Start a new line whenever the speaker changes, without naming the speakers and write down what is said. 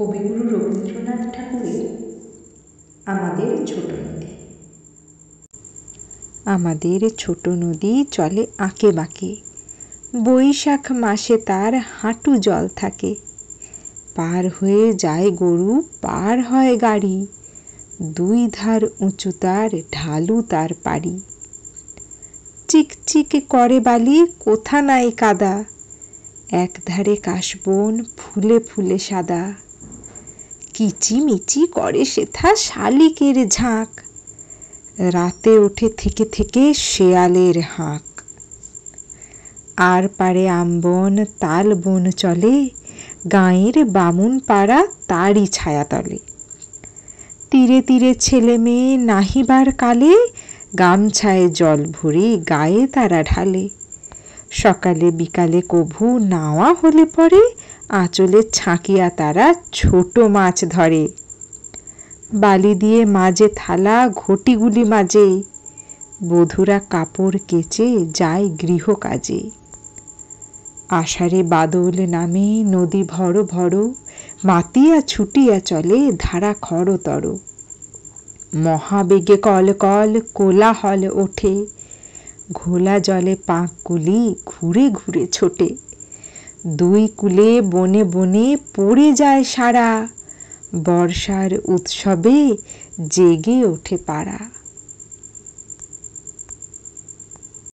কবিগুরু রবীন্দ্রনাথ ঠাকুরের আমাদের ছোট নদী। আমাদের ছোট নদী চলে আঁকে বাঁকে, বৈশাখ মাসে তার হাঁটু জল থাকে। পার হয়ে যায় গরু, পার হয় গাড়ি, দুই ধার উঁচু তার, ঢালু তার পাড়ি। চিকচিক করে বালি, কোথা নাই কাদা, একধারে কাশবন ফুলে ফুলে সাদা। কিচিমিচি করে সেথা শালিকের ঝাঁক, রাতে ওঠে থেকে থেকে শেয়ালের হাঁক। আর পারে আমবন তাল বন চলে, গাঁয়ের বামুন পাড়া তারই ছায়াতলে। তীরে তীরে ছেলে মেয়ে নাহিবার কালে, গামছায় জল ভরে গায়ে তারা ঢালে। সকালে বিকালে কভু নাওয়া হলে পরে, আঁচলে ছাঁকিয়া তারা ছোট মাছ ধরে। বালি দিয়ে মাঝে থালা ঘটিগুলি মাঝে, বধূরা কাপড় কেচে যায় গৃহ কাজে। আষাঢ়ে বাদল নামে নদী ভর ভর, মাতিয়া ছুটিয়া চলে ধারা খরতর। মহাবেগে কল কল কোলাহল ওঠে, ঘোলা জলে পাঁকগুলি ঘুরে ঘুরে ছোটে। দুই কূলে বনে বনে পড়ে যায় সারা, বর্ষার উৎসবে জেগে ওঠে পাড়া।